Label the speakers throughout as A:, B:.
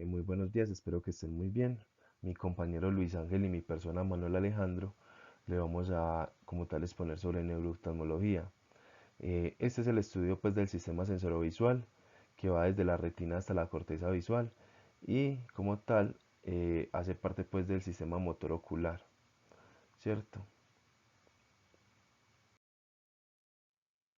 A: Muy buenos días, espero que estén muy bien. Mi compañero Luis Ángel y mi persona Manuel Alejandro le vamos a como tal exponer sobre neurooftalmología. Este es el estudio pues del sistema sensorovisual que va desde la retina hasta la corteza visual y como tal hace parte pues del sistema motor ocular, ¿cierto?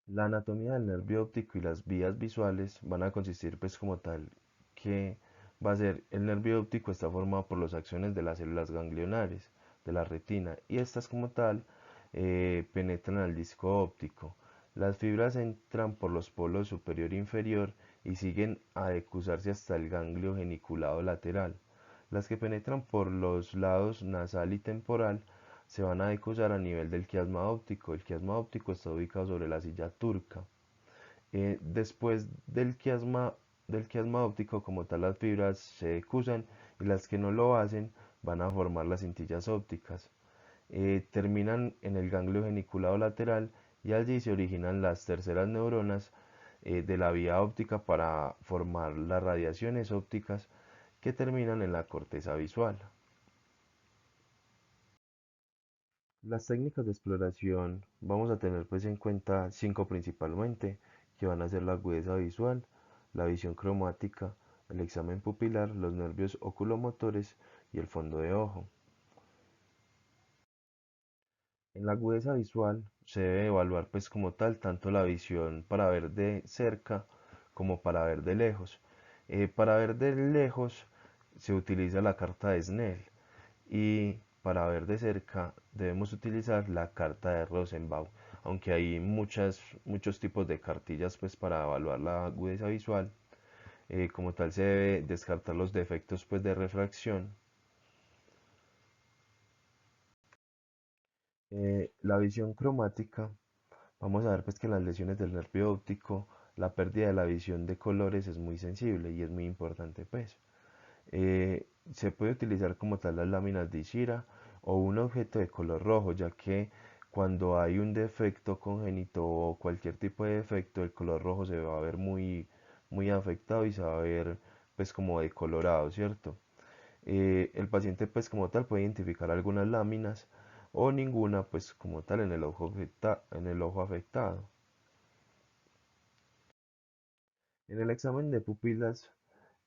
A: La anatomía del nervio óptico y las vías visuales van a consistir pues como tal que va a ser el nervio óptico está formado por las acciones de las células ganglionares de la retina y estas como tal penetran al disco óptico. Las fibras entran por los polos superior e inferior y siguen a decusarse hasta el ganglio geniculado lateral. Las que penetran por los lados nasal y temporal se van a decusar a nivel del quiasma óptico. El quiasma óptico está ubicado sobre la silla turca. Después del quiasma óptico, como tal, las fibras se decusan y las que no lo hacen van a formar las cintillas ópticas. Terminan en el ganglio geniculado lateral y allí se originan las terceras neuronas de la vía óptica para formar las radiaciones ópticas que terminan en la corteza visual. Las técnicas de exploración vamos a tener pues en cuenta cinco principalmente, que van a ser la agudeza visual, la visión cromática, el examen pupilar, los nervios oculomotores y el fondo de ojo. En la agudeza visual se debe evaluar pues como tal tanto la visión para ver de cerca como para ver de lejos. Para ver de lejos se utiliza la carta de Snell y para ver de cerca debemos utilizar la carta de Rosenbaum, aunque hay muchos tipos de cartillas pues para evaluar la agudeza visual. Como tal se debe descartar los defectos pues de refracción. La visión cromática, vamos a ver pues que en las lesiones del nervio óptico la pérdida de la visión de colores es muy sensible y es muy importante pues. Se puede utilizar como tal las láminas de Ishira o un objeto de color rojo, ya que cuando hay un defecto congénito o cualquier tipo de defecto, el color rojo se va a ver muy afectado y se va a ver pues como decolorado, ¿cierto? El paciente pues como tal puede identificar algunas láminas o ninguna pues como tal en el en el ojo afectado. En el examen de pupilas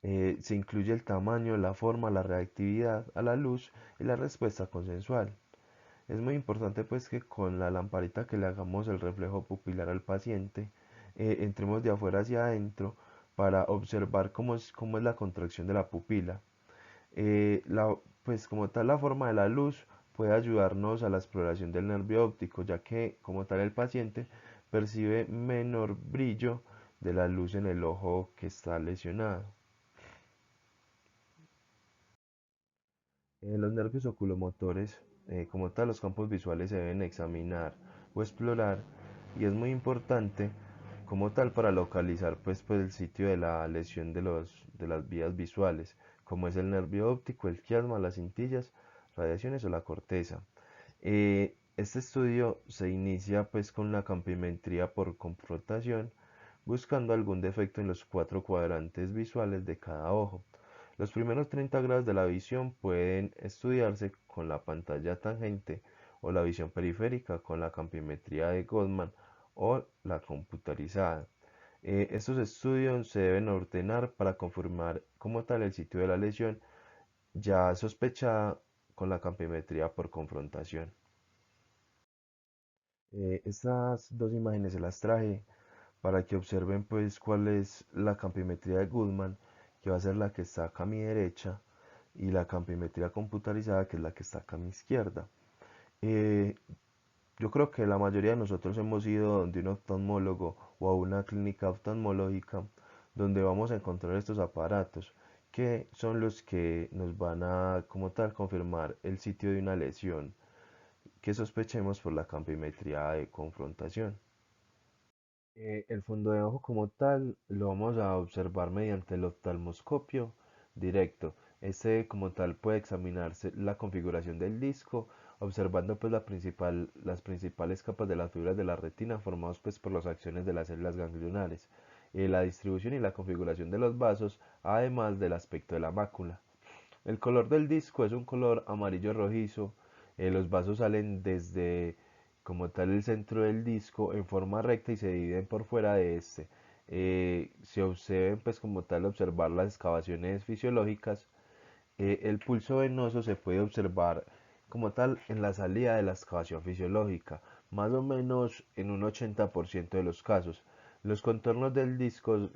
A: se incluye el tamaño, la forma, la reactividad a la luz y la respuesta consensual. Es muy importante pues que con la lamparita que le hagamos el reflejo pupilar al paciente, entremos de afuera hacia adentro para observar cómo es la contracción de la pupila. Pues como tal la forma de la luz puede ayudarnos a la exploración del nervio óptico, ya que como tal el paciente percibe menor brillo de la luz en el ojo que está lesionado. Los nervios oculomotores, como tal, los campos visuales se deben examinar o explorar y es muy importante como tal para localizar pues el sitio de la lesión de las vías visuales, como es el nervio óptico, el quiasma, las cintillas, radiaciones o la corteza. Este estudio se inicia pues con la campimetría por confrontación, buscando algún defecto en los cuatro cuadrantes visuales de cada ojo. Los primeros 30 grados de la visión pueden estudiarse con la pantalla tangente o la visión periférica con la campimetría de Goldman o la computarizada. Estos estudios se deben ordenar para confirmar como tal el sitio de la lesión ya sospechada con la campimetría por confrontación. Estas dos imágenes se las traje para que observen pues cuál es la campimetría de Goodman, que va a ser la que está acá a mi derecha, y la campimetría computarizada, que es la que está acá a mi izquierda. Eh, yo creo que la mayoría de nosotros hemos ido donde un oftalmólogo o a una clínica oftalmológica donde vamos a encontrar estos aparatos que son los que nos van a como tal confirmar el sitio de una lesión que sospechemos por la campimetría de confrontación. El fondo de ojo como tal lo vamos a observar mediante el oftalmoscopio directo. Este como tal puede examinarse la configuración del disco, observando pues las principales capas de las fibras de la retina formados pues por las acciones de las células ganglionares. la distribución y la configuración de los vasos, además del aspecto de la mácula. El color del disco es un color amarillo rojizo. Los vasos salen desde como tal el centro del disco en forma recta y se dividen por fuera de este. Se observen pues como tal observar las excavaciones fisiológicas. El pulso venoso se puede observar como tal en la salida de la excavación fisiológica, más o menos en un 80% de los casos. Los contornos del disco,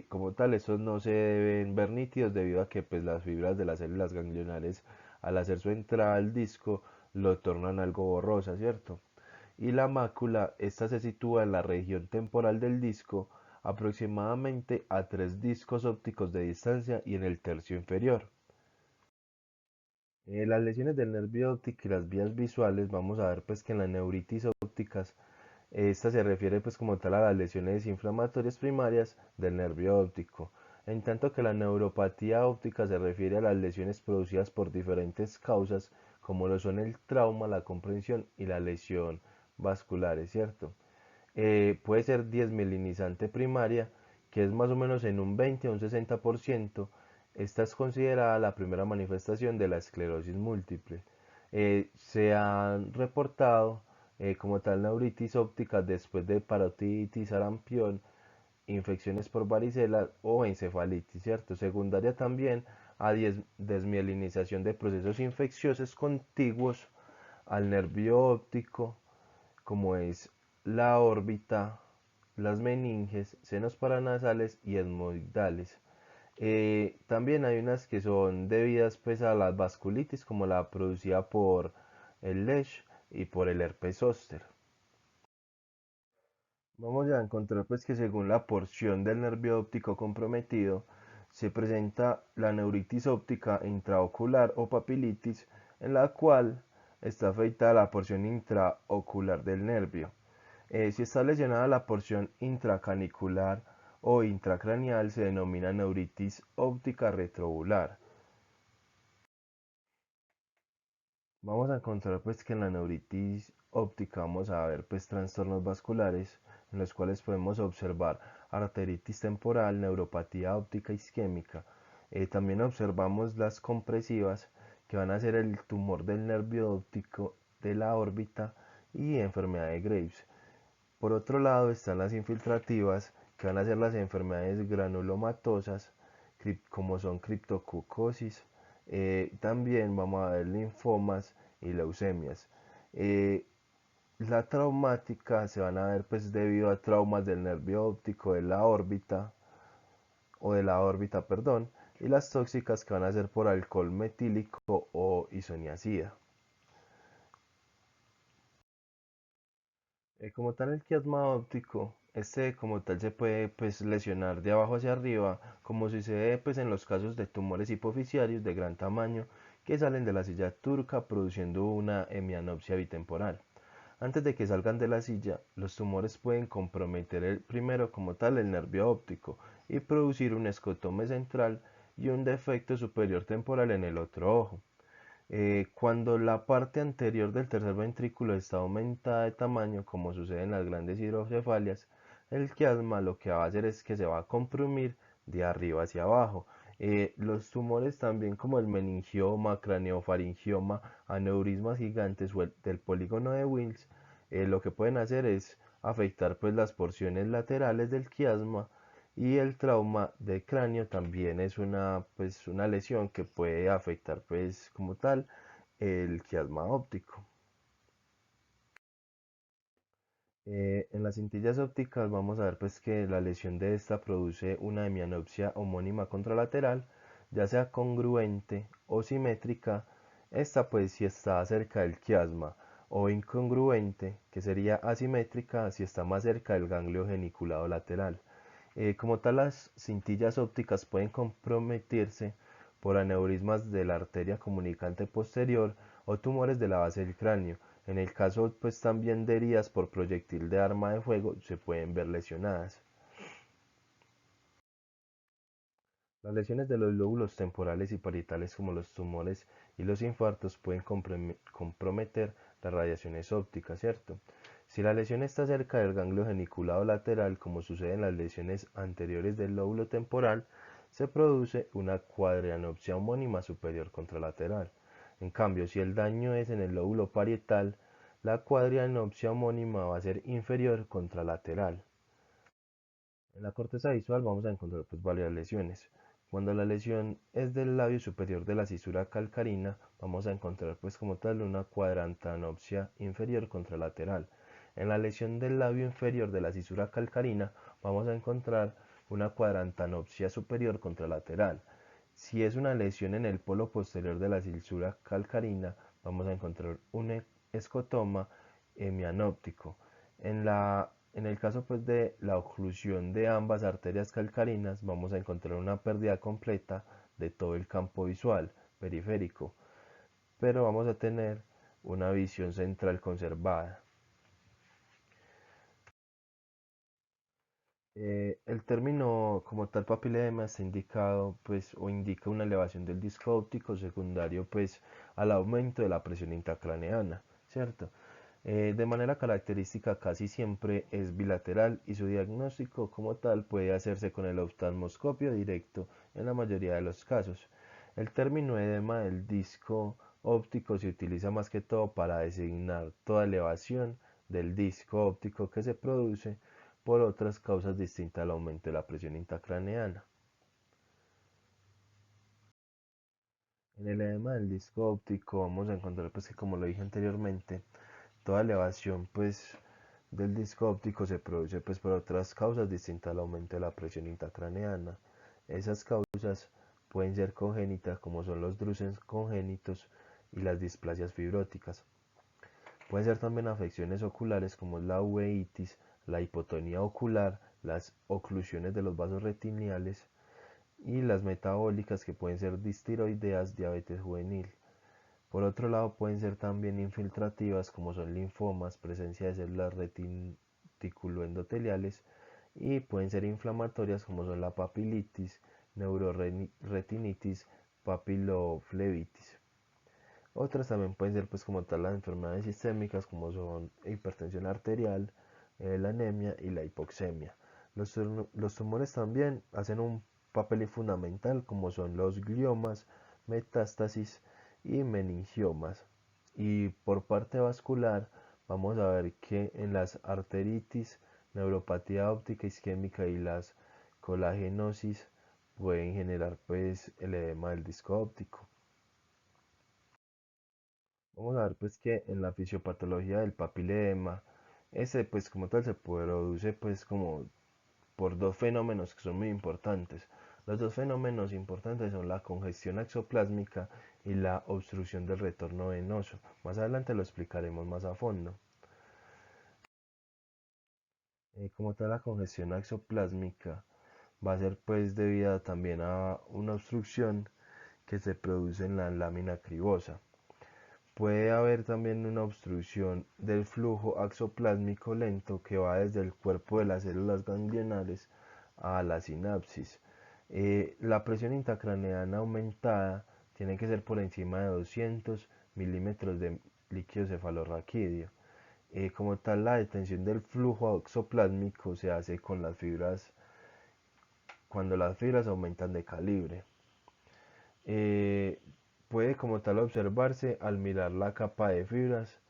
A: como tal, estos no se deben ver nítidos debido a que pues, las fibras de las células ganglionares, al hacer su entrada al disco, lo tornan algo borrosa, ¿cierto? Y la mácula, esta se sitúa en la región temporal del disco, aproximadamente a 3 discos ópticos de distancia y en el tercio inferior. Las lesiones del nervio óptico y las vías visuales, vamos a ver pues que en las neuritis ópticas, esta se refiere pues como tal a las lesiones inflamatorias primarias del nervio óptico, en tanto que la neuropatía óptica se refiere a las lesiones producidas por diferentes causas, como lo son el trauma, la comprensión y la lesión vascular, ¿cierto? Puede ser desmielinizante primaria, que es más o menos en un 20 a un 60%. Esta es considerada la primera manifestación de la esclerosis múltiple. Se han reportado como tal neuritis óptica después de parotiditis, sarampión, infecciones por varicela o encefalitis, ¿cierto? Secundaria también a desmielinización de procesos infecciosos contiguos al nervio óptico, como es la órbita, las meninges, senos paranasales y etmoidales. También hay unas que son debidas pues, a las vasculitis, como la producida por el Lesch y por el herpes zóster. Vamos a encontrar pues que según la porción del nervio óptico comprometido, se presenta la neuritis óptica intraocular o papilitis, en la cual está afectada la porción intraocular del nervio. Si está lesionada la porción intracanicular o intracraneal, se denomina neuritis óptica retroocular. Vamos a encontrar pues que en la neuritis óptica vamos a ver pues trastornos vasculares en los cuales podemos observar arteritis temporal, neuropatía óptica isquémica. También observamos las compresivas, que van a ser el tumor del nervio óptico de la órbita y enfermedad de Graves. Por otro lado están las infiltrativas, que van a ser las enfermedades granulomatosas, como son criptococosis. También vamos a ver linfomas y leucemias. Eh, la traumática se van a ver pues debido a traumas del nervio óptico de la órbita perdón, y las tóxicas, que van a ser por alcohol metílico o isoniazida. Como tal el quiasma óptico, este como tal se puede pues lesionar de abajo hacia arriba, como sucede pues en los casos de tumores hipoficiarios de gran tamaño que salen de la silla turca produciendo una hemianopsia bitemporal. Antes de que salgan de la silla, los tumores pueden comprometer primero como tal el nervio óptico y producir un escotome central y un defecto superior temporal en el otro ojo. Cuando la parte anterior del tercer ventrículo está aumentada de tamaño, como sucede en las grandes hidrocefalias, el quiasma lo que va a hacer es que se va a comprimir de arriba hacia abajo. Los tumores también, como el meningioma, craneofaringioma, aneurismas gigantes o el del polígono de Wills, lo que pueden hacer es afectar pues las porciones laterales del quiasma, y el trauma de cráneo también es pues, una lesión que puede afectar pues como tal el quiasma óptico. En las cintillas ópticas vamos a ver pues que la lesión de esta produce una hemianopsia homónima contralateral, ya sea congruente o simétrica. Esta pues si está cerca del quiasma, o incongruente, que sería asimétrica si está más cerca del ganglio geniculado lateral. Como tal, las cintillas ópticas pueden comprometerse por aneurismas de la arteria comunicante posterior o tumores de la base del cráneo. En el caso, pues también de heridas por proyectil de arma de fuego se pueden ver lesionadas. Las lesiones de los lóbulos temporales y parietales, como los tumores y los infartos, pueden comprometer las radiaciones ópticas, ¿cierto? Si la lesión está cerca del ganglio geniculado lateral, como sucede en las lesiones anteriores del lóbulo temporal, se produce una cuadrianopsia homónima superior contralateral. En cambio, si el daño es en el lóbulo parietal, la cuadrianopsia homónima va a ser inferior contralateral. En la corteza visual vamos a encontrar pues varias lesiones. Cuando la lesión es del labio superior de la cisura calcarina, vamos a encontrar pues como tal una cuadrantanopsia inferior contralateral. En la lesión del labio inferior de la cisura calcarina, vamos a encontrar una cuadrantanopsia superior contralateral. Si es una lesión en el polo posterior de la cisura calcarina, vamos a encontrar un escotoma hemianóptico. En el caso pues de la oclusión de ambas arterias calcarinas, vamos a encontrar una pérdida completa de todo el campo visual periférico, pero vamos a tener una visión central conservada. El término como tal papilema está indicado pues o indica una elevación del disco óptico secundario pues al aumento de la presión intracraneana, ¿cierto? De manera característica casi siempre es bilateral y su diagnóstico como tal puede hacerse con el oftalmoscopio directo en la mayoría de los casos. El término edema del disco óptico se utiliza más que todo para designar toda elevación del disco óptico que se produce por otras causas distintas al aumento de la presión intracraneana. En el edema del disco óptico vamos a encontrar pues que como lo dije anteriormente, toda elevación pues del disco óptico se produce pues por otras causas distintas al aumento de la presión intracraneana. Esas causas pueden ser congénitas como son los druses congénitos y las displasias fibróticas. Pueden ser también afecciones oculares como la uveitis, la hipotonía ocular, las oclusiones de los vasos retiniales y las metabólicas que pueden ser distiroideas, diabetes juvenil. Por otro lado, pueden ser también infiltrativas como son linfomas, presencia de células reticuloendoteliales y pueden ser inflamatorias como son la papilitis, neuroretinitis, papiloflebitis. Otras también pueden ser pues como tal las enfermedades sistémicas como son hipertensión arterial, la anemia y la hipoxemia. Los tumores también hacen un papel fundamental como son los gliomas, metástasis y meningiomas. Y por parte vascular vamos a ver que en las arteritis, neuropatía óptica isquémica y las colagenosis pueden generar pues el edema del disco óptico. Vamos a ver pues que en la fisiopatología del papilema, ese pues como tal se produce pues como por dos fenómenos que son muy importantes. Los dos fenómenos importantes son la congestión axoplásmica y la obstrucción del retorno venoso. Más adelante lo explicaremos más a fondo. Como tal la congestión axoplásmica va a ser pues debida también a una obstrucción que se produce en la lámina cribosa. Puede haber también una obstrucción del flujo axoplásmico lento que va desde el cuerpo de las células ganglionares a la sinapsis. La presión intracraneana aumentada tiene que ser por encima de 200 milímetros de líquido cefalorraquídeo. Como tal, la detención del flujo axoplásmico se hace con las fibras cuando las fibras aumentan de calibre. Eh, Puede como tal observarse al mirar la capa de fibras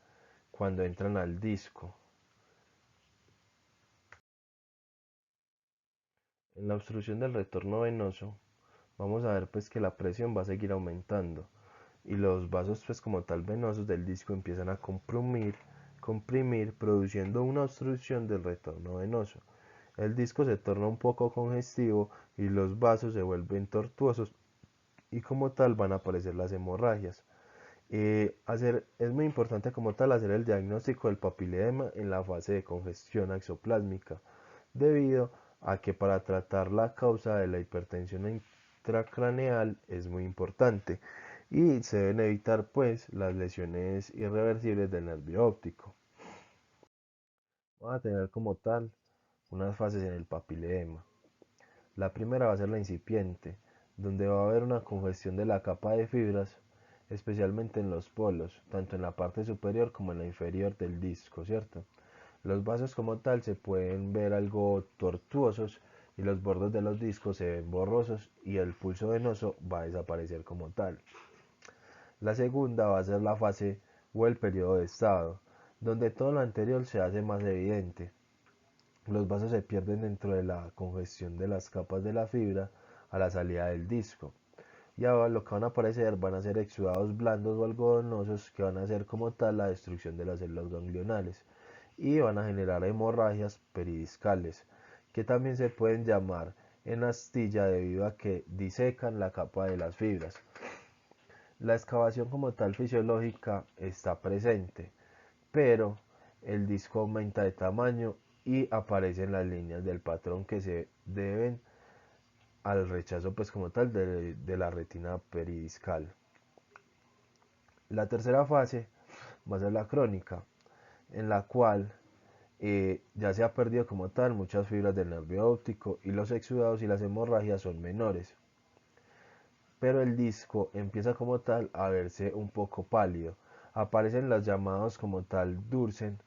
A: cuando entran al disco. En la obstrucción del retorno venoso vamos a ver pues que la presión va a seguir aumentando y los vasos pues como tal venosos del disco empiezan a comprimir produciendo una obstrucción del retorno venoso. El disco se torna un poco congestivo y los vasos se vuelven tortuosos y como tal van a aparecer las hemorragias. Es muy importante como tal hacer el diagnóstico del papilema en la fase de congestión axoplásmica, debido a que para tratar la causa de la hipertensión intracraneal es muy importante y se deben evitar pues las lesiones irreversibles del nervio óptico. Vamos a tener como tal unas fases en el papilema. La primera va a ser la incipiente, donde va a haber una congestión de la capa de fibras, especialmente en los polos, tanto en la parte superior como en la inferior del disco, ¿cierto? Los vasos como tal se pueden ver algo tortuosos y los bordes de los discos se ven borrosos y el pulso venoso va a desaparecer como tal. La segunda va a ser la fase o el periodo de estado, donde todo lo anterior se hace más evidente. Los vasos se pierden dentro de la congestión de las capas de la fibra a la salida del disco. Y ahora lo que van a aparecer van a ser exudados blandos o algodonosos que van a hacer como tal la destrucción de las células ganglionales y van a generar hemorragias peridiscales, que también se pueden llamar en astilla debido a que disecan la capa de las fibras. La excavación como tal fisiológica está presente, pero el disco aumenta de tamaño y aparecen las líneas del patrón que se deben al rechazo pues como tal de la retina peridiscal. La tercera fase va a ser la crónica, en la cual ya se ha perdido como tal muchas fibras del nervio óptico y los exudados y las hemorragias son menores. Pero el disco empieza como tal a verse un poco pálido. Aparecen los llamados como tal Dursen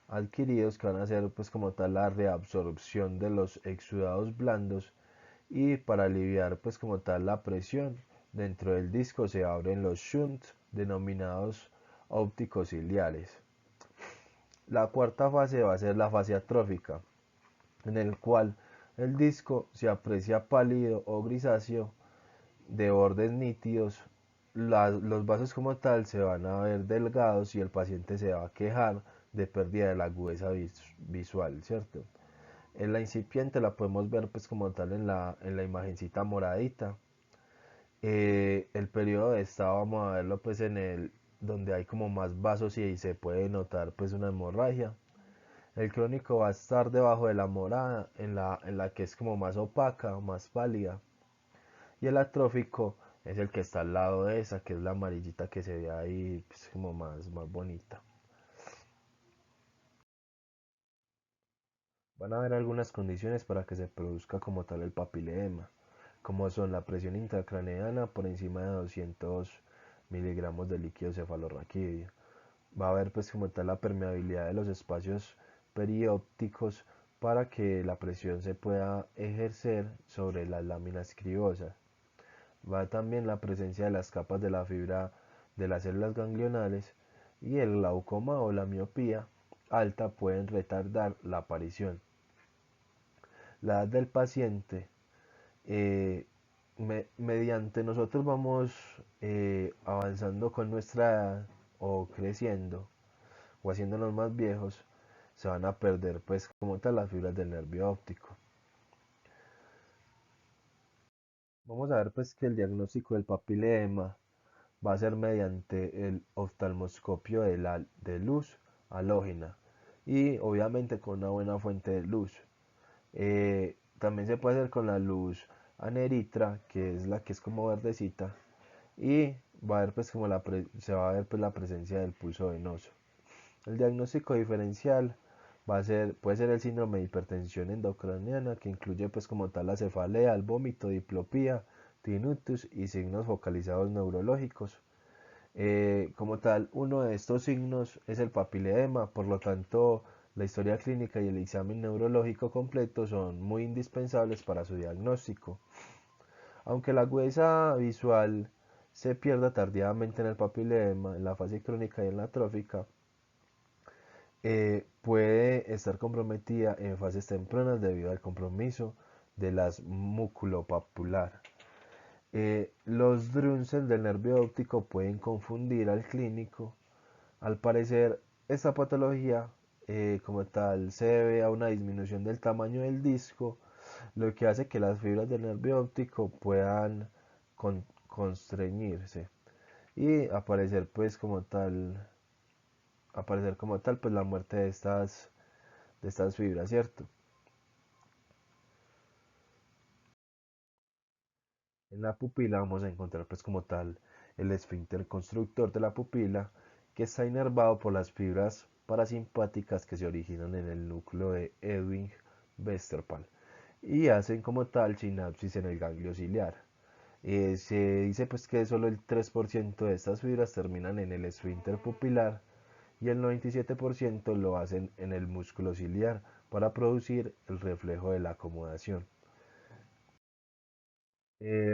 A: adquiridos que van a hacer pues como tal la reabsorción de los exudados blandos y para aliviar pues como tal la presión dentro del disco se abren los shunts denominados ópticos ciliares. La cuarta fase va a ser la fase atrófica, en el cual el disco se aprecia pálido o grisáceo de bordes nítidos. Los vasos como tal se van a ver delgados y el paciente se va a quejar de pérdida de la agudeza visual, ¿cierto? En la incipiente la podemos ver pues como tal en la imagencita moradita. El periodo de estado vamos a verlo pues en el donde hay como más vasos y se puede notar pues una hemorragia. El crónico va a estar debajo de la morada, en la que es como más opaca, más pálida. Y el atrófico es el que está al lado de esa, que es la amarillita que se ve ahí pues, como más bonita. Van a haber algunas condiciones para que se produzca como tal el papilema, como son la presión intracraneana por encima de 200 miligramos de líquido cefalorraquídeo. Va a haber pues como tal la permeabilidad de los espacios periópticos para que la presión se pueda ejercer sobre las láminas cribosas. Va también la presencia de las capas de la fibra de las células ganglionales y el glaucoma o la miopía alta pueden retardar la aparición. La edad del paciente, eh, mediante nosotros vamos avanzando con nuestra edad o creciendo o haciéndonos más viejos, se van a perder pues como tal las fibras del nervio óptico. Vamos a ver pues que el diagnóstico del papilema va a ser mediante el oftalmoscopio de luz halógena y obviamente con una buena fuente de luz. También se puede hacer con la luz aneritra, que es la que es como verdecita, y va a ver pues como se va a ver pues la presencia del pulso venoso. El diagnóstico diferencial puede ser el síndrome de hipertensión endocraniana, que incluye pues como tal la cefalea, el vómito, diplopía, tinnitus y signos focalizados neurológicos. Como tal, uno de estos signos es el papiledema, por lo tanto, la historia clínica y el examen neurológico completo son muy indispensables para su diagnóstico. Aunque la agudeza visual se pierda tardíamente en el papilema, en la fase crónica y en la atrófica, puede estar comprometida en fases tempranas debido al compromiso de las múculo-papular. Los drúnceles del nervio óptico pueden confundir al clínico. Al parecer, esta patología como tal se debe a una disminución del tamaño del disco, lo que hace que las fibras del nervio óptico puedan constreñirse y aparecer como tal pues la muerte de estas fibras, ¿cierto? En la pupila vamos a encontrar pues como tal el esfínter constructor de la pupila que está inervado por las fibras parasimpáticas que se originan en el núcleo de Ewing-Westerpal y hacen como tal sinapsis en el ganglio ciliar. Se dice pues que solo el 3% de estas fibras terminan en el esfínter pupilar y el 97% lo hacen en el músculo ciliar para producir el reflejo de la acomodación.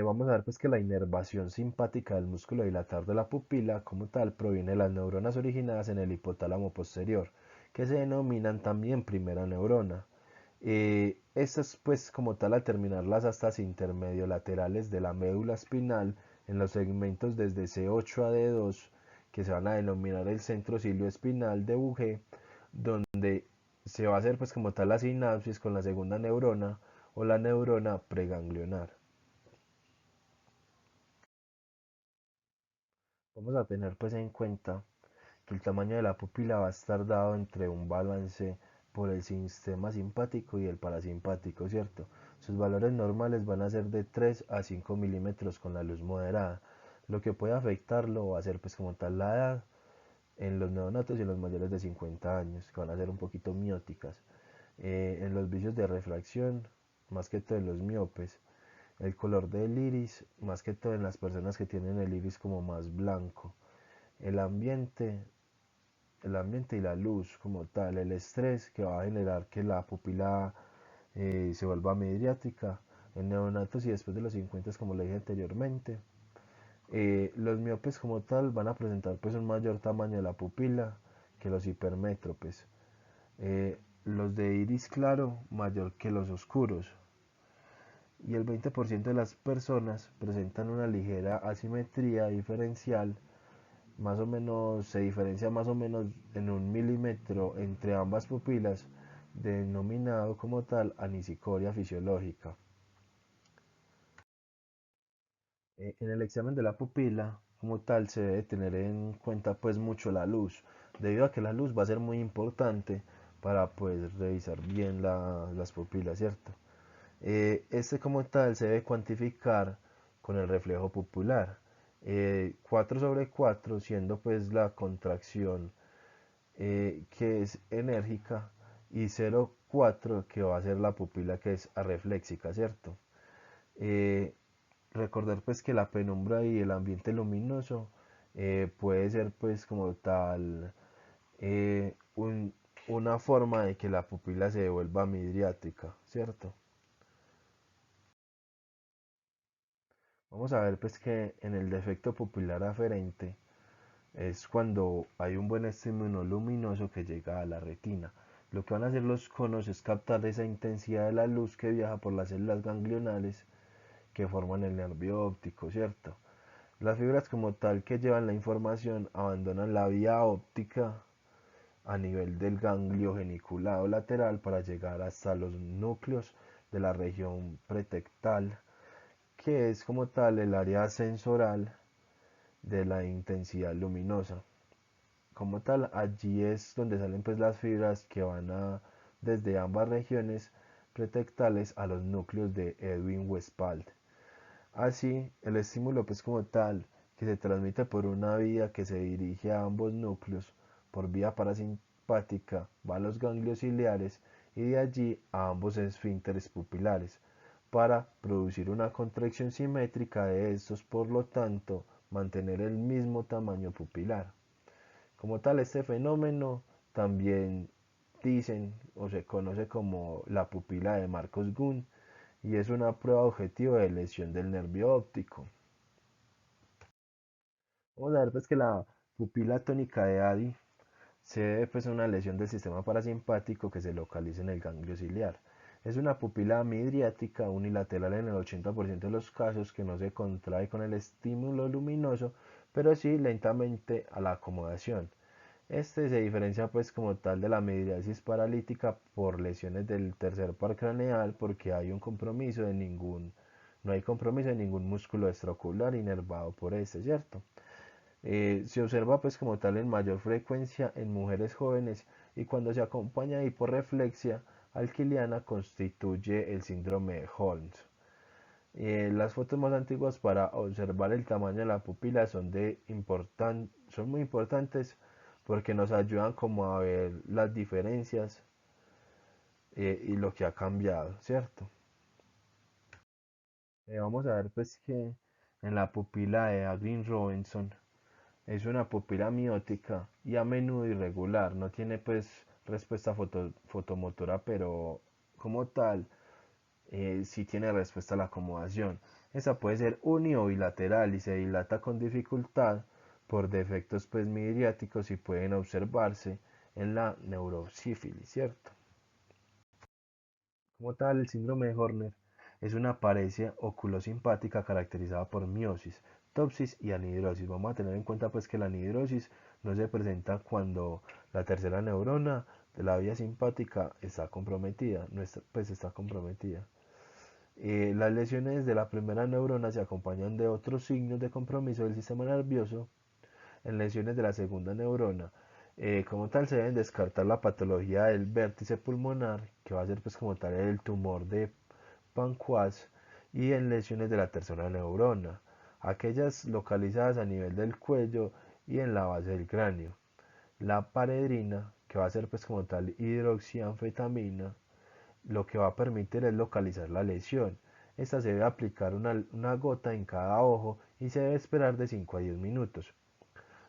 A: Vamos a ver pues que la inervación simpática del músculo dilatar de la pupila como tal proviene de las neuronas originadas en el hipotálamo posterior, que se denominan también primera neurona. Estas pues como tal al terminar las astas intermediolaterales de la médula espinal en los segmentos desde C8 a D2, que se van a denominar el centro cilioespinal de Bugé, donde se va a hacer pues como tal la sinapsis con la segunda neurona o la neurona preganglionar. Vamos a tener pues en cuenta que el tamaño de la pupila va a estar dado entre un balance por el sistema simpático y el parasimpático, ¿cierto? Sus valores normales van a ser de 3 a 5 milímetros con la luz moderada. Lo que puede afectarlo va a ser pues como tal la edad en los neonatos y en los mayores de 50 años, que van a ser un poquito mióticas. En los vicios de refracción, más que todo en los miopes. El color del iris, más que todo en las personas que tienen el iris como más blanco. El ambiente, el ambiente y la luz como tal, el estrés que va a generar que la pupila se vuelva midriática en neonatos y después de los 50 como le dije anteriormente. Los miopes como tal van a presentar pues un mayor tamaño de la pupila que los hipermétropes. Los de iris claro mayor que los oscuros. Y el 20% de las personas presentan una ligera asimetría diferencial, más o menos se diferencia más o menos en 1 milímetro entre ambas pupilas, denominado como tal anisicoria fisiológica. En el examen de la pupila, como tal, se debe tener en cuenta pues mucho la luz, debido a que la luz va a ser muy importante para pues revisar bien las pupilas, ¿cierto? Este como tal se debe cuantificar con el reflejo pupilar. 4 sobre 4 siendo pues la contracción que es enérgica y 0,4 que va a ser la pupila que es arrefléxica, ¿cierto? Eh, Recordar pues que la penumbra y el ambiente luminoso puede ser pues como tal eh, un- una forma de que la pupila se vuelva midriática, ¿cierto? Vamos a ver pues que en el defecto pupilar aferente es cuando hay un buen estímulo luminoso que llega a la retina. Lo que van a hacer los conos es captar esa intensidad de la luz que viaja por las células ganglionales que forman el nervio óptico, ¿cierto? Las fibras como tal que llevan la información abandonan la vía óptica a nivel del ganglio geniculado lateral para llegar hasta los núcleos de la región pretectal, que es como tal el área sensoral de la intensidad luminosa. Como tal, allí es donde salen pues las fibras que van a desde ambas regiones pretectales a los núcleos de Edwin Westphal. Así, el estímulo pues como tal, que se transmite por una vía que se dirige a ambos núcleos, por vía parasimpática, va a los ganglios ciliares y de allí a ambos esfínteres pupilares, para producir una contracción simétrica de estos, por lo tanto, mantener el mismo tamaño pupilar. Como tal, este fenómeno también dicen o se conoce como la pupila de Marcos-Gunn y es una prueba objetiva de lesión del nervio óptico. Vamos a ver pues que la pupila tónica de Addy se debe pues a una lesión del sistema parasimpático que se localiza en el ganglio ciliar. Es una pupila midriática unilateral en el 80% de los casos que no se contrae con el estímulo luminoso, pero sí lentamente a la acomodación. Este se diferencia pues como tal de la midriasis paralítica por lesiones del tercer par craneal porque hay un compromiso de ningún, no hay compromiso de ningún músculo extraocular inervado por este, ¿cierto? Se observa pues como tal en mayor frecuencia en mujeres jóvenes y cuando se acompaña de hiporreflexia alquiliana constituye el síndrome de Holmes. Las fotos más antiguas para observar el tamaño de la pupila son muy importantes porque nos ayudan como a ver las diferencias y lo que ha cambiado, ¿cierto? Vamos a ver pues que en la pupila de Agrin Robinson Es una pupila miótica y a menudo irregular, no tiene pues respuesta fotomotora, pero como tal sí tiene respuesta a la acomodación. Esa puede ser uni o bilateral y se dilata con dificultad por defectos pues midriáticos y pueden observarse en la neurosífilis, ¿cierto? Como tal, el síndrome de Horner es una paresia oculosimpática caracterizada por miosis, topsis y anhidrosis. Vamos a tener en cuenta pues que la anhidrosis no se presenta cuando la tercera neurona de la vía simpática está comprometida, no está, pues está comprometida. Las lesiones de la primera neurona se acompañan de otros signos de compromiso del sistema nervioso en lesiones de la segunda neurona. Como tal, se deben descartar la patología del vértice pulmonar, que va a ser pues como tal el tumor de Panquas, y en lesiones de la tercera neurona, aquellas localizadas a nivel del cuello y en la base del cráneo. La paredrina, que va a ser pues como tal hidroxianfetamina, lo que va a permitir es localizar la lesión. Esta se debe aplicar una gota en cada ojo y se debe esperar de 5 a 10 minutos.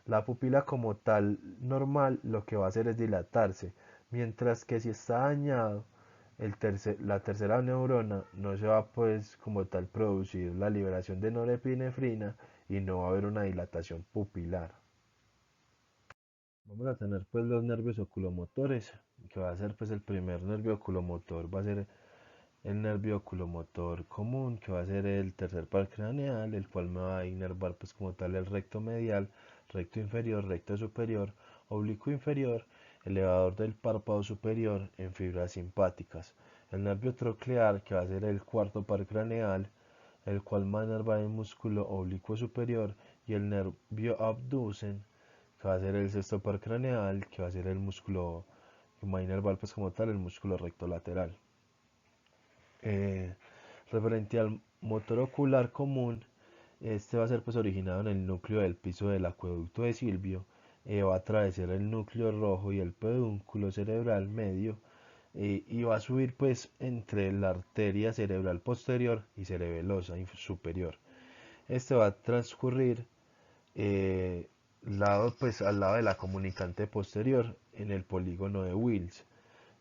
A: La pupila como tal normal lo que va a hacer es dilatarse, mientras que si está dañado la tercera neurona no se va pues como tal producir la liberación de norepinefrina y no va a haber una dilatación pupilar. Vamos a tener pues los nervios oculomotores, que va a ser pues el primer nervio oculomotor, va a ser el nervio oculomotor común, que va a ser el tercer par craneal, el cual me va a inervar pues como tal el recto medial, recto inferior, recto superior, oblicuo inferior, elevador del párpado superior en fibras simpáticas. El nervio troclear, que va a ser el cuarto par craneal, el cual va a inervar el músculo oblicuo superior, y el nervio abducen, que va a ser el sexto par craneal, que va a ser el músculo, que va a inervar pues como tal el músculo recto lateral. Eh, Referente al motor ocular común, este va a ser pues originado en el núcleo del piso del acueducto de Silvio, va a atravesar el núcleo rojo y el pedúnculo cerebral medio, y va a subir pues entre la arteria cerebral posterior y cerebelosa superior. Este va a transcurrir pues, al lado de la comunicante posterior en el polígono de Wills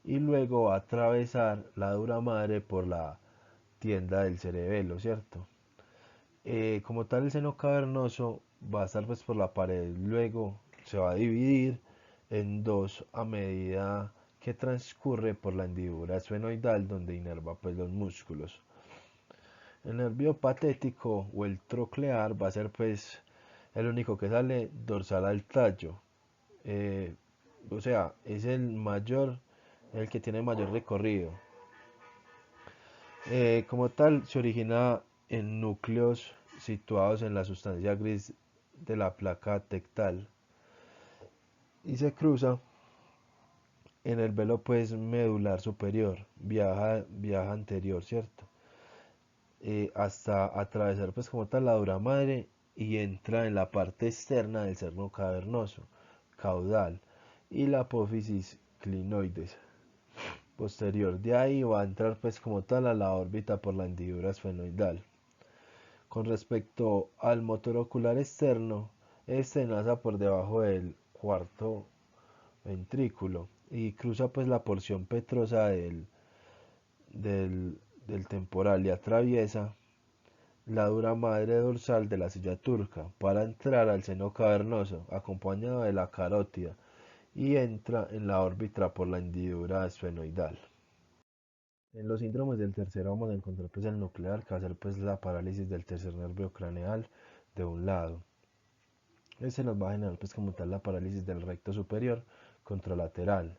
A: y luego va a atravesar la dura madre por la tienda del cerebelo, ¿cierto? Como tal, el seno cavernoso va a estar pues por la pared, luego se va a dividir en dos a medida que transcurre por la hendidura esfenoidal donde inerva pues los músculos. El nervio patético o el troclear va a ser pues el único que sale dorsal al tallo. Eh, o sea, es el que tiene mayor recorrido. Como tal, se origina en núcleos situados en la sustancia gris de la placa tectal y se cruza en el velo pues medular superior, viaja anterior, ¿cierto? Hasta atravesar pues como tal la dura madre y entra en la parte externa del seno cavernoso, caudal y la apófisis clinoides posterior. De ahí va a entrar pues como tal a la órbita por la hendidura esfenoidal. Con respecto al motor ocular externo, este nace por debajo del cuarto ventrículo y cruza pues la porción petrosa del, del temporal y atraviesa la dura madre dorsal de la silla turca para entrar al seno cavernoso acompañado de la carótida y entra en la órbita por la hendidura esfenoidal. En los síndromes del tercero vamos a encontrar pues el nuclear, que va a ser pues la parálisis del tercer nervio craneal de un lado. Este nos va a generar pues como tal la parálisis del recto superior contralateral.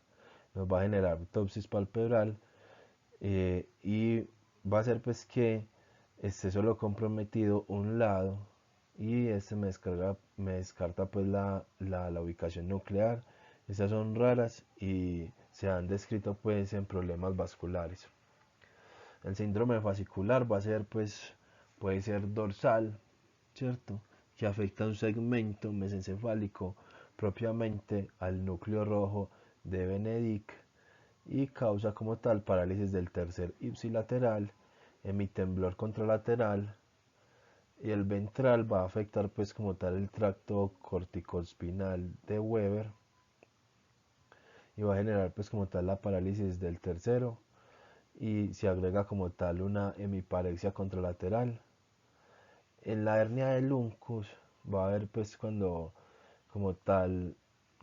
A: Nos va a generar topsis palpebral, y va a ser pues que esté solo comprometido un lado y este me descarta pues la ubicación nuclear. Estas son raras y se han descrito pues en problemas vasculares. El síndrome fascicular va a ser pues puede ser dorsal, ¿cierto? Que afecta a un segmento mesencefálico propiamente al núcleo rojo de Benedict y causa como tal parálisis del tercer ipsilateral, hemitemblor contralateral, y el ventral va a afectar pues como tal el tracto corticoespinal de Weber y va a generar pues como tal la parálisis del tercero y se agrega como tal una hemiparexia contralateral. En la hernia del uncus va a haber pues cuando como tal,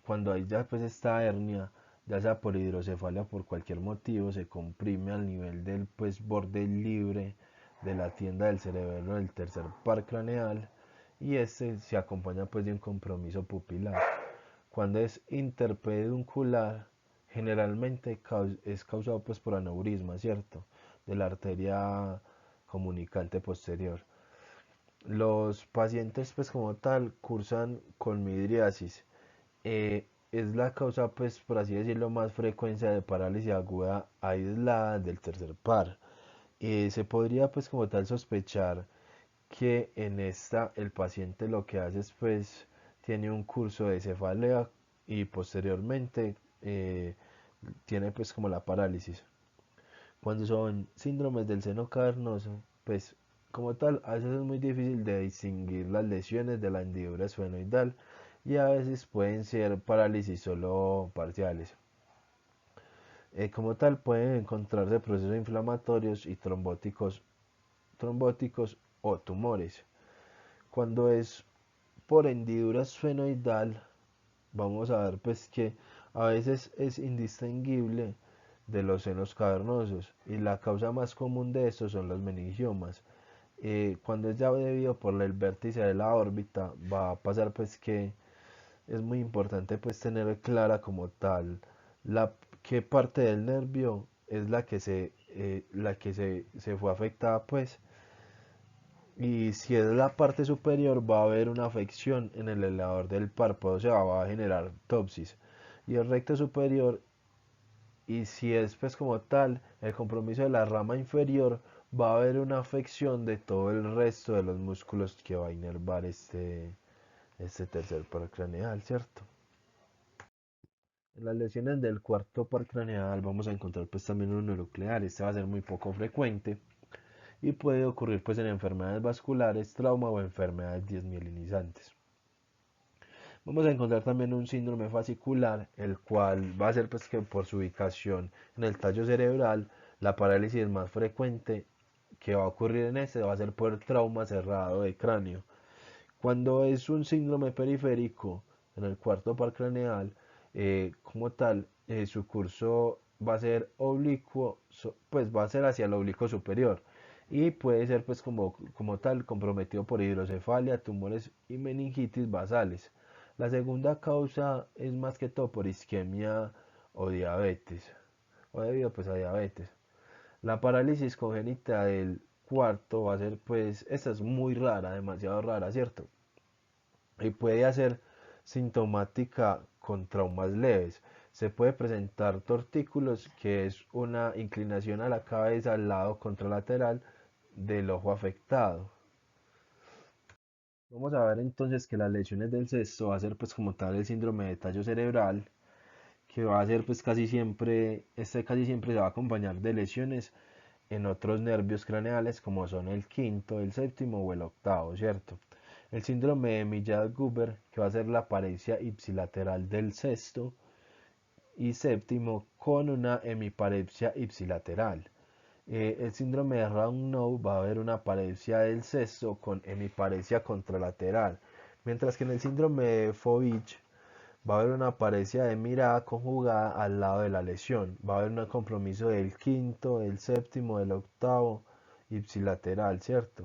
A: cuando hay ya pues esta hernia, ya sea por hidrocefalia o por cualquier motivo, se comprime al nivel del pues borde libre de la tienda del cerebelo del tercer par craneal y este se acompaña pues de un compromiso pupilar. Cuando es interpeduncular, generalmente es causado pues por aneurisma, ¿cierto? De la arteria comunicante posterior. Los pacientes pues como tal cursan con midriasis. Es la causa pues por así decirlo más frecuencia de parálisis aguda aislada del tercer par. Se podría pues como tal sospechar que en esta el paciente lo que hace es pues tiene un curso de cefalea y posteriormente tiene pues como la parálisis. Cuando son síndromes del seno cavernoso, pues como tal, a veces es muy difícil de distinguir las lesiones de la hendidura esfenoidal y a veces pueden ser parálisis solo parciales. Como tal, pueden encontrarse procesos inflamatorios y trombóticos o tumores. Cuando es por hendidura esfenoidal, vamos a ver pues que a veces es indistinguible de los senos cavernosos y la causa más común de estos son los meningiomas. Cuando es ya debido por el vértice de la órbita va a pasar pues que es muy importante pues tener clara como tal la qué parte del nervio es la que se fue afectada pues y si es la parte superior va a haber una afección en el elevador del párpado, o sea, va a generar topsis. Y el recto superior, y si es pues como tal el compromiso de la rama inferior, va a haber una afección de todo el resto de los músculos que va a inervar este tercer par craneal, ¿cierto? En las lesiones del cuarto par craneal vamos a encontrar pues también un neuronuclear, este va a ser muy poco frecuente y puede ocurrir pues en enfermedades vasculares, trauma o enfermedades desmielinizantes. Vamos a encontrar también un síndrome fascicular, el cual va a ser pues que por su ubicación en el tallo cerebral, la parálisis más frecuente que va a ocurrir en este va a ser por trauma cerrado de cráneo. Cuando es un síndrome periférico en el cuarto par craneal, como tal, su curso va a ser oblicuo, pues va a ser hacia el oblicuo superior y puede ser pues como tal comprometido por hidrocefalia, tumores y meningitis basales. La segunda causa es más que todo por isquemia o diabetes, o debido pues a diabetes. La parálisis congénita del cuarto va a ser pues, esta es muy rara, demasiado rara, ¿cierto? Y puede hacer sintomática con traumas leves. Se puede presentar tortículos, que es una inclinación a la cabeza al lado contralateral del ojo afectado. Vamos a ver entonces que las lesiones del cesto va a ser pues como tal el síndrome de tallo cerebral, que va a ser pues casi siempre se va a acompañar de lesiones en otros nervios craneales como son el quinto, el séptimo o el octavo, ¿cierto? El síndrome de Millat-Guber, que va a ser la paresia ipsilateral del sexto y séptimo con una hemiparexia ipsilateral. El síndrome de Raynaud va a haber una paresia del sexto con hemiparexia contralateral, mientras que en el síndrome de Fovich va a haber una paresia de mirada conjugada al lado de la lesión. Va a haber un compromiso del quinto, del séptimo, del octavo, ipsilateral, ¿cierto?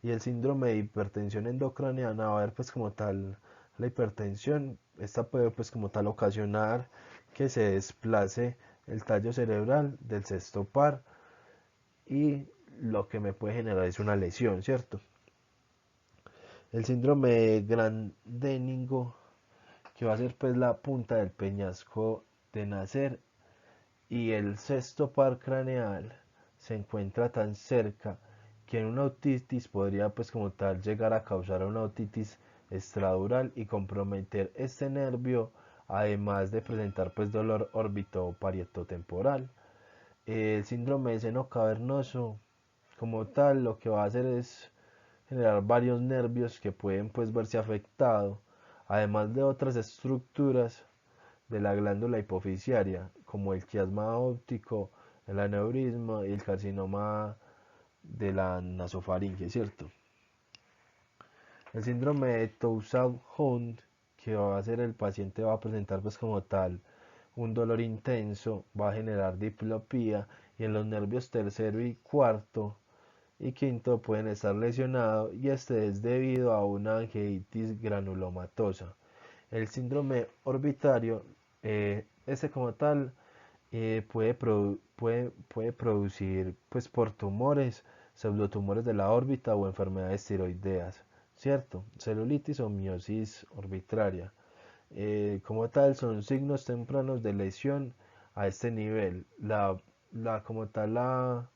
A: Y el síndrome de hipertensión endocraniana va a haber pues como tal la hipertensión. Esta puede pues como tal ocasionar que se desplace el tallo cerebral del sexto par y lo que me puede generar es una lesión, ¿cierto? El síndrome de Grandeningo que va a ser pues la punta del peñasco de nacer y el sexto par craneal se encuentra tan cerca que en una otitis podría pues como tal llegar a causar una otitis extradural y comprometer este nervio además de presentar pues dolor órbito parietotemporal. El síndrome de seno cavernoso como tal lo que va a hacer es generar varios nervios que pueden pues verse afectados, además de otras estructuras de la glándula hipofisiaria, como el quiasma óptico, el aneurisma y el carcinoma de la nasofaringe, ¿cierto? El síndrome de Toussaint-Hund, que va a ser el paciente va a presentar pues como tal un dolor intenso, va a generar diplopía y en los nervios tercero y cuarto y quinto pueden estar lesionados y este es debido a una angioitis granulomatosa. El síndrome orbitario, este como tal, puede producir pues por tumores, pseudotumores de la órbita o enfermedades tiroideas, ¿cierto? Celulitis o miosis orbitaria. Como tal, son signos tempranos de lesión a este nivel. Como tal, la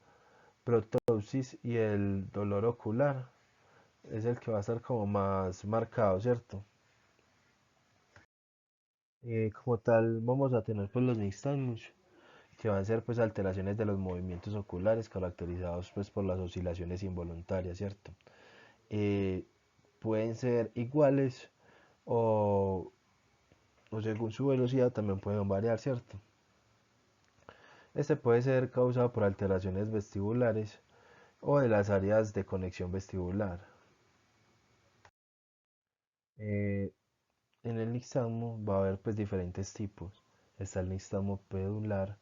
A: protosis y el dolor ocular es el que va a estar como más marcado, ¿cierto? Como tal, vamos a tener pues los nixtamus, que van a ser pues alteraciones de los movimientos oculares caracterizados pues por las oscilaciones involuntarias, ¿cierto? Eh, Pueden ser iguales o, o según su velocidad también pueden variar, ¿cierto? Este puede ser causado por alteraciones vestibulares o de las áreas de conexión vestibular. Eh, en el nixtamo va a haber pues diferentes tipos. Está el nixtamo pedular,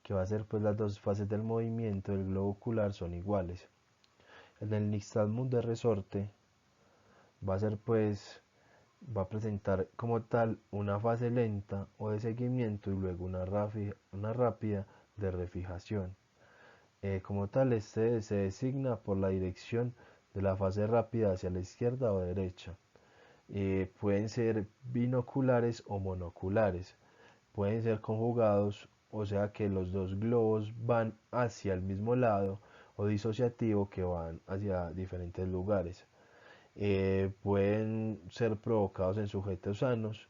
A: que va a ser pues las dos fases del movimiento del globo ocular son iguales. En el nixtamo de resorte va a ser pues va a presentar como tal una fase lenta o de seguimiento y luego una rápida de refijación. Como tal, este se designa por la dirección de la fase rápida hacia la izquierda o derecha. Pueden ser binoculares o monoculares, pueden ser conjugados, o sea que los dos globos van hacia el mismo lado, o disociativo que van hacia diferentes lugares. Pueden ser provocados en sujetos sanos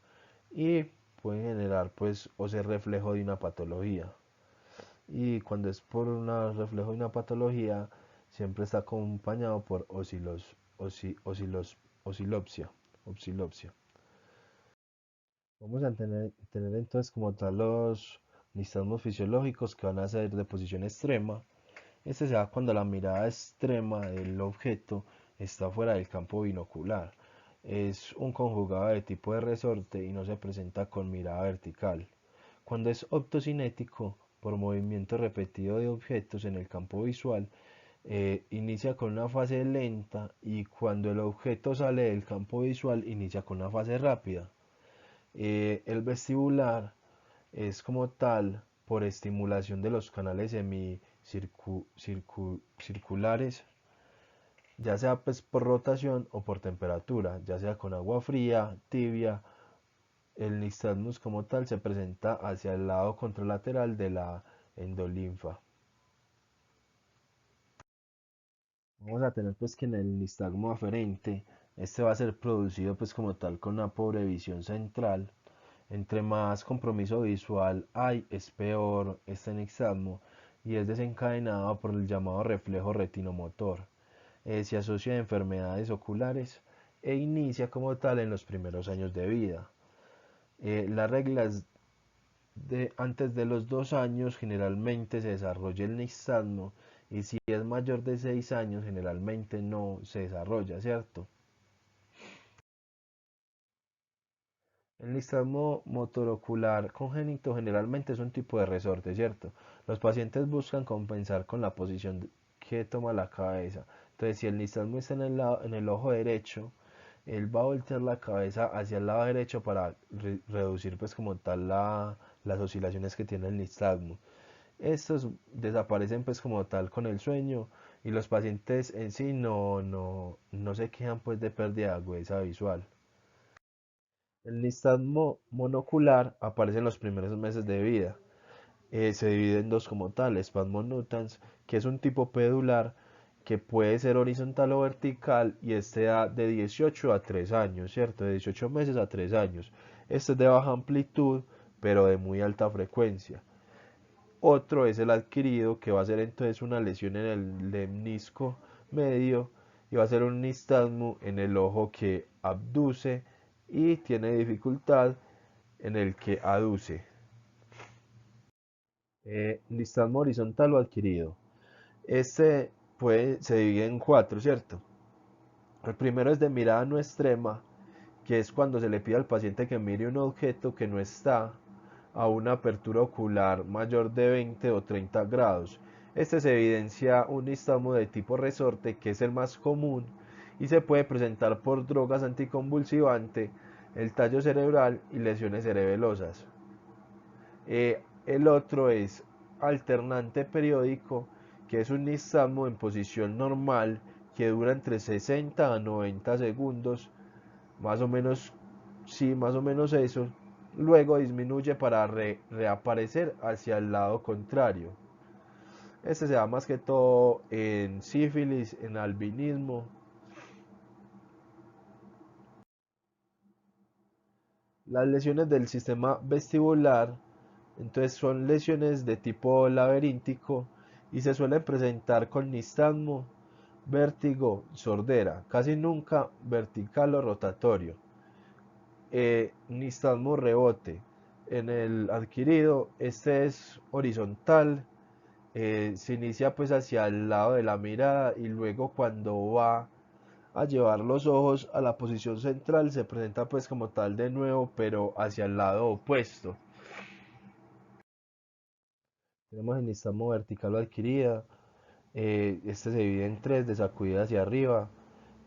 A: y pueden generar pues o ser reflejo de una patología. Y cuando es por un reflejo de una patología, siempre está acompañado por osilopsia. Osilopsia. Vamos a tener entonces como tal los nistagmos fisiológicos que van a ser de posición extrema. Este se da cuando la mirada extrema del objeto está fuera del campo binocular. Es un conjugado de tipo de resorte y no se presenta con mirada vertical. Cuando es optocinético, por movimiento repetido de objetos en el campo visual, inicia con una fase lenta y cuando el objeto sale del campo visual inicia con una fase rápida. El vestibular es como tal por estimulación de los canales semicirculares, ya sea pues por rotación o por temperatura, ya sea con agua fría, tibia. El nixtammus como tal se presenta hacia el lado contralateral de la endolinfa. Vamos a tener pues que en el nistagmo aferente, este va a ser producido pues como tal con una pobre visión central. Entre más compromiso visual hay, es peor este nixtammo y es desencadenado por el llamado reflejo retinomotor. Se asocia a enfermedades oculares e inicia como tal en los primeros años de vida. Las reglas de antes de los 2 años generalmente se desarrolla el nixtammo y si es mayor de 6 años generalmente no se desarrolla, ¿cierto? El nistagmo motorocular congénito generalmente es un tipo de resorte, ¿cierto? Los pacientes buscan compensar con la posición que toma la cabeza. Entonces, si el nistagmo está en el ojo derecho, él va a voltear la cabeza hacia el lado derecho para reducir pues como tal las oscilaciones que tiene el nistagmo. Estos desaparecen pues como tal con el sueño y los pacientes en sí no se quejan pues de pérdida de agudeza visual. El nistagmo monocular aparece en los primeros meses de vida. Se divide en dos como tal, espasmo nutans, que es un tipo pedular que puede ser horizontal o vertical y este da de 18 a 3 años, ¿cierto? De 18 meses a 3 años. Este es de baja amplitud, pero de muy alta frecuencia. Otro es el adquirido, que va a ser entonces una lesión en el lemnisco medio y va a ser un nistagmo en el ojo que abduce y tiene dificultad en el que aduce. Nistagmo horizontal o adquirido. Este se divide en cuatro, ¿cierto? El primero es de mirada no extrema, que es cuando se le pide al paciente que mire un objeto que no está a una apertura ocular mayor de 20 o 30 grados. Este se evidencia un nistagmo de tipo resorte, que es el más común y se puede presentar por drogas anticonvulsivantes, el tallo cerebral y lesiones cerebelosas. El otro es alternante periódico, que es un nistagmo en posición normal que dura entre 60 a 90 segundos, más o menos, sí, más o menos eso. Luego disminuye para reaparecer hacia el lado contrario. Este se da más que todo en sífilis, en albinismo. Las lesiones del sistema vestibular, entonces son lesiones de tipo laberíntico y se suelen presentar con nistagmo, vértigo, sordera, casi nunca vertical o rotatorio. Nistagmo rebote. En el adquirido, este es horizontal, se inicia pues hacia el lado de la mirada y luego cuando va a llevar los ojos a la posición central se presenta pues como tal de nuevo, pero hacia el lado opuesto. Tenemos el nistagmo vertical o adquirida. Este se divide en tres: de sacudida hacia arriba,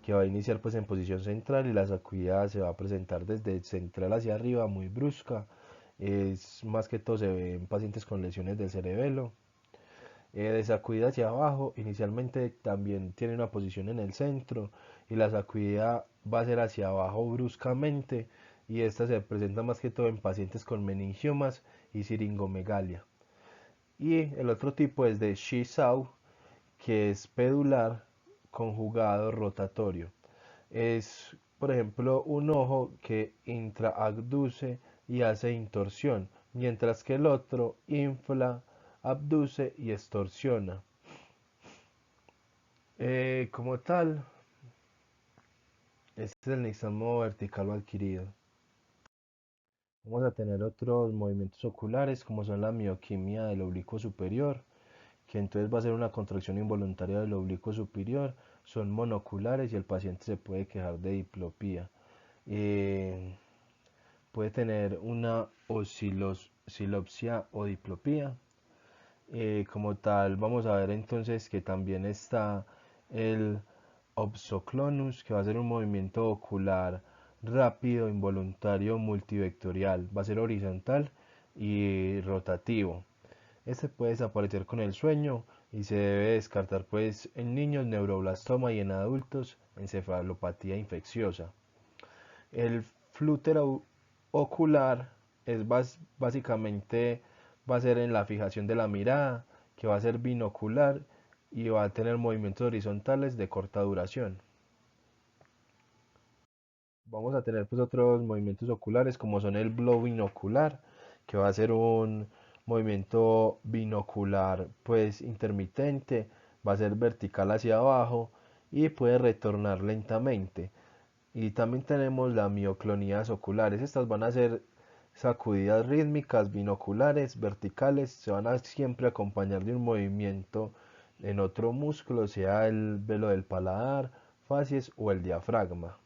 A: que va a iniciar pues en posición central, y la sacudida se va a presentar desde central hacia arriba, muy brusca. Es más que todo se ve en pacientes con lesiones del cerebelo. De sacudida hacia abajo, inicialmente también tiene una posición en el centro y la sacudida va a ser hacia abajo bruscamente, y esta se presenta más que todo en pacientes con meningiomas y siringomegalia. Y el otro tipo es de Shisau, que es pedular conjugado rotatorio. Es, por ejemplo, un ojo que intraabduce y hace intorsión, mientras que el otro infla, abduce y extorsiona. Como tal, este es el nixtambo vertical o adquirido. Vamos a tener otros movimientos oculares, como son la mioquimia del oblicuo superior, que entonces va a ser una contracción involuntaria del oblicuo superior. Son monoculares y el paciente se puede quejar de diplopía. Eh, Puede tener una oscilopsia o diplopía. Como tal, vamos a ver entonces que también está el opsoclonus, que va a ser un movimiento ocular rápido, involuntario, multivectorial. Va a ser horizontal y rotativo. Este puede desaparecer con el sueño y se debe descartar pues en niños neuroblastoma y en adultos encefalopatía infecciosa. El flútero ocular es básicamente va a ser en la fijación de la mirada, que va a ser binocular y va a tener movimientos horizontales de corta duración. Vamos a tener pues otros movimientos oculares, como son el blow binocular, que va a ser un movimiento binocular pues intermitente, va a ser vertical hacia abajo y puede retornar lentamente. Y también tenemos las mioclonías oculares. Estas van a ser sacudidas rítmicas binoculares verticales, se van a siempre acompañar de un movimiento en otro músculo, sea el velo del paladar, facies o el diafragma.